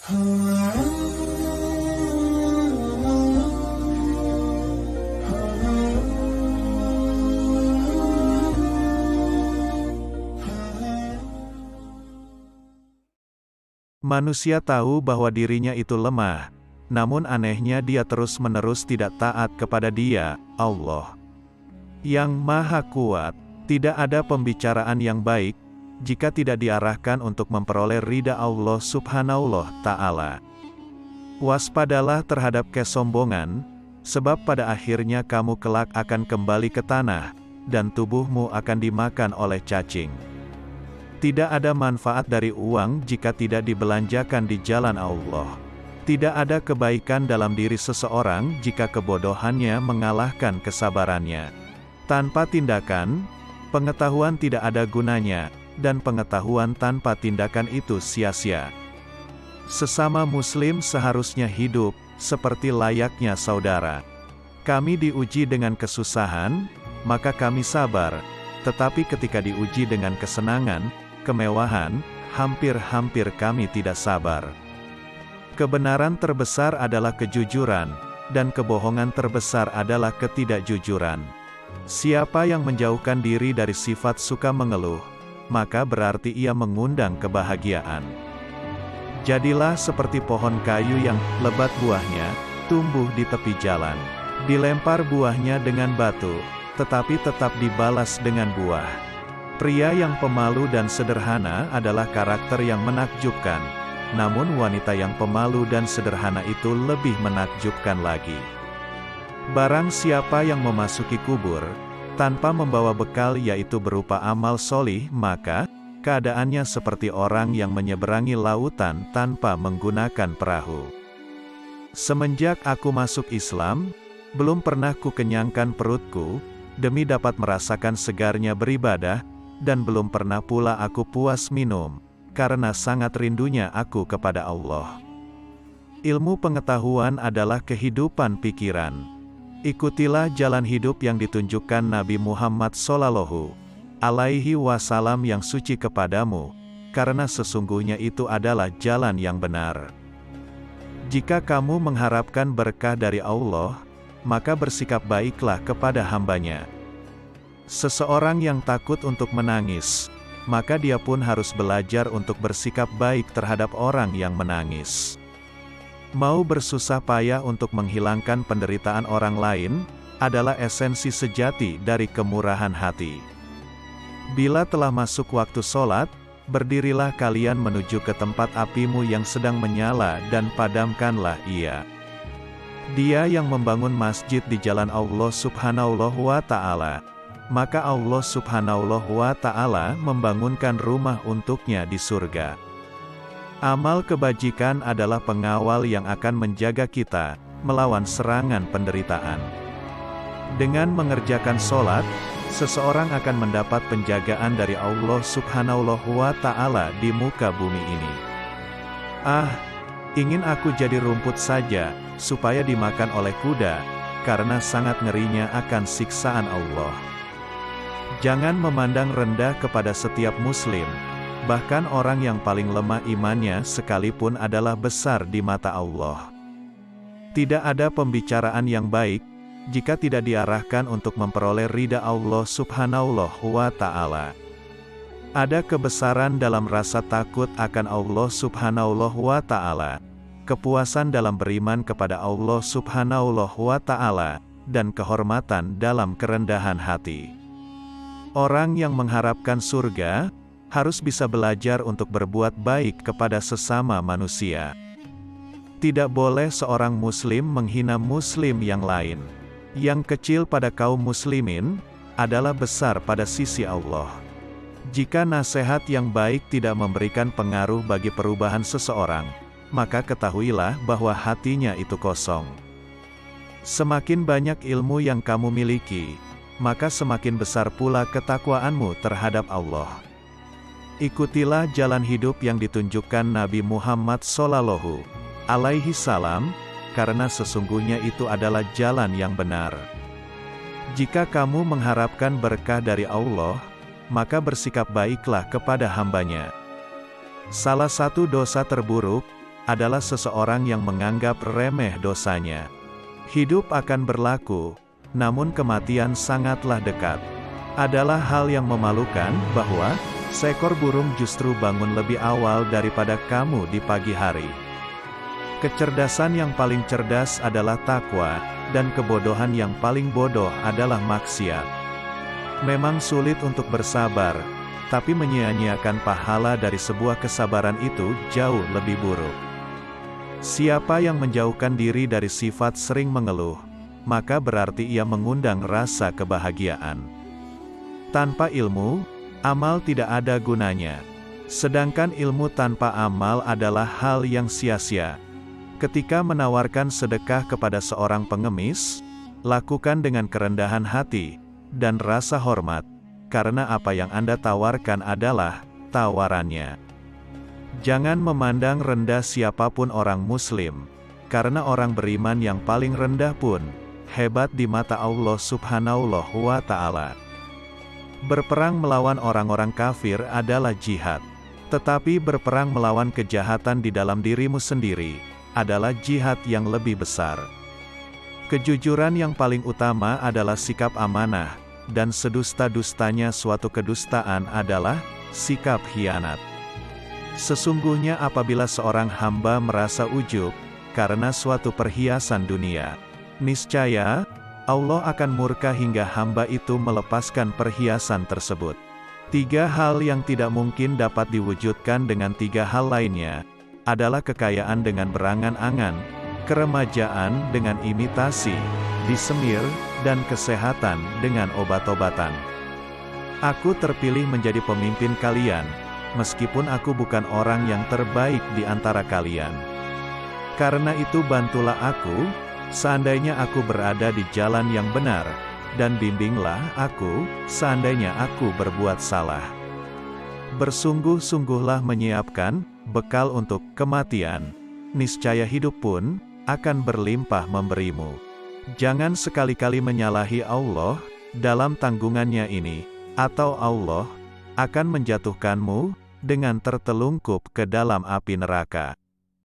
Manusia tahu bahwa dirinya itu lemah, namun anehnya dia terus-menerus tidak taat kepada Dia, Allah, yang Maha Kuat. Tidak ada pembicaraan yang baik, jika tidak diarahkan untuk memperoleh ridha Allah Subhanahu wa Ta'ala. Waspadalah terhadap kesombongan, sebab pada akhirnya kamu kelak akan kembali ke tanah, dan tubuhmu akan dimakan oleh cacing. Tidak ada manfaat dari uang jika tidak dibelanjakan di jalan Allah. Tidak ada kebaikan dalam diri seseorang jika kebodohannya mengalahkan kesabarannya. Tanpa tindakan, pengetahuan tidak ada gunanya, dan pengetahuan tanpa tindakan itu sia-sia. Sesama muslim seharusnya hidup seperti layaknya saudara. Kami diuji dengan kesusahan, maka kami sabar, tetapi ketika diuji dengan kesenangan, kemewahan, hampir-hampir kami tidak sabar. Kebenaran terbesar adalah kejujuran, dan kebohongan terbesar adalah ketidakjujuran. Siapa yang menjauhkan diri dari sifat suka mengeluh, maka berarti ia mengundang kebahagiaan. Jadilah seperti pohon kayu yang lebat buahnya, tumbuh di tepi jalan. Dilempar buahnya dengan batu, tetapi tetap dibalas dengan buah. Pria yang pemalu dan sederhana adalah karakter yang menakjubkan, namun wanita yang pemalu dan sederhana itu lebih menakjubkan lagi. Barang siapa yang memasuki kubur, tanpa membawa bekal yaitu berupa amal solih, maka keadaannya seperti orang yang menyeberangi lautan tanpa menggunakan perahu. Semenjak aku masuk Islam, belum pernah ku kenyangkan perutku, demi dapat merasakan segarnya beribadah, dan belum pernah pula aku puas minum, karena sangat rindunya aku kepada Allah. Ilmu pengetahuan adalah kehidupan pikiran. Ikutilah jalan hidup yang ditunjukkan Nabi Muhammad Shallallahu Alaihi Wasallam yang suci kepadamu, karena sesungguhnya itu adalah jalan yang benar. Jika kamu mengharapkan berkah dari Allah, maka bersikap baiklah kepada hamba-Nya. Seseorang yang takut untuk menangis, maka dia pun harus belajar untuk bersikap baik terhadap orang yang menangis. Mau bersusah payah untuk menghilangkan penderitaan orang lain, adalah esensi sejati dari kemurahan hati. Bila telah masuk waktu sholat, berdirilah kalian menuju ke tempat apimu yang sedang menyala dan padamkanlah ia. Dia yang membangun masjid di jalan Allah Subhanahu wa Ta'ala, maka Allah Subhanahu wa Ta'ala membangunkan rumah untuknya di surga. Amal kebajikan adalah pengawal yang akan menjaga kita melawan serangan penderitaan. Dengan mengerjakan sholat, seseorang akan mendapat penjagaan dari Allah Subhanahu wa Ta'ala di muka bumi ini. Ingin aku jadi rumput saja, supaya dimakan oleh kuda, karena sangat ngerinya akan siksaan Allah. Jangan memandang rendah kepada setiap muslim, bahkan orang yang paling lemah imannya sekalipun adalah besar di mata Allah. Tidak ada pembicaraan yang baik, jika tidak diarahkan untuk memperoleh ridha Allah Subhanahu wa Ta'ala. Ada kebesaran dalam rasa takut akan Allah Subhanahu wa Ta'ala, kepuasan dalam beriman kepada Allah Subhanahu wa Ta'ala, dan kehormatan dalam kerendahan hati. Orang yang mengharapkan surga, harus bisa belajar untuk berbuat baik kepada sesama manusia. Tidak boleh seorang muslim menghina muslim yang lain. Yang kecil pada kaum muslimin, adalah besar pada sisi Allah. Jika nasihat yang baik tidak memberikan pengaruh bagi perubahan seseorang, maka ketahuilah bahwa hatinya itu kosong. Semakin banyak ilmu yang kamu miliki, maka semakin besar pula ketakwaanmu terhadap Allah. Ikutilah jalan hidup yang ditunjukkan Nabi Muhammad Shallallahu Alaihi Wasallam, karena sesungguhnya itu adalah jalan yang benar. Jika kamu mengharapkan berkah dari Allah, maka bersikap baiklah kepada hamba-Nya. Salah satu dosa terburuk adalah seseorang yang menganggap remeh dosanya. Hidup akan berlaku, namun kematian sangatlah dekat. Adalah hal yang memalukan bahwa seekor burung justru bangun lebih awal daripada kamu di pagi hari. Kecerdasan yang paling cerdas adalah takwa, dan kebodohan yang paling bodoh adalah maksiat. Memang sulit untuk bersabar, tapi menyia-nyiakan pahala dari sebuah kesabaran itu jauh lebih buruk. Siapa yang menjauhkan diri dari sifat sering mengeluh, maka berarti ia mengundang rasa kebahagiaan. Tanpa ilmu, amal tidak ada gunanya. Sedangkan ilmu tanpa amal adalah hal yang sia-sia. Ketika menawarkan sedekah kepada seorang pengemis, lakukan dengan kerendahan hati dan rasa hormat, karena apa yang Anda tawarkan adalah tawarannya. Jangan memandang rendah siapapun orang Muslim, karena orang beriman yang paling rendah pun hebat di mata Allah Subhanahu wa Ta'ala. Berperang melawan orang-orang kafir adalah jihad, tetapi berperang melawan kejahatan di dalam dirimu sendiri adalah jihad yang lebih besar. Kejujuran yang paling utama adalah sikap amanah, dan sedusta-dustanya suatu kedustaan adalah sikap khianat. Sesungguhnya apabila seorang hamba merasa ujub karena suatu perhiasan dunia, niscaya Allah akan murka hingga hamba itu melepaskan perhiasan tersebut. 3 hal yang tidak mungkin dapat diwujudkan dengan 3 hal lainnya adalah kekayaan dengan berangan-angan, keremajaan dengan imitasi, disemir, dan kesehatan dengan obat-obatan. Aku terpilih menjadi pemimpin kalian, meskipun aku bukan orang yang terbaik di antara kalian. Karena itu bantulah aku, seandainya aku berada di jalan yang benar, dan bimbinglah aku, seandainya aku berbuat salah. Bersungguh-sungguhlah menyiapkan bekal untuk kematian, niscaya hidup pun akan berlimpah memberimu. Jangan sekali-kali menyalahi Allah dalam tanggungannya ini, atau Allah akan menjatuhkanmu dengan tertelungkup ke dalam api neraka.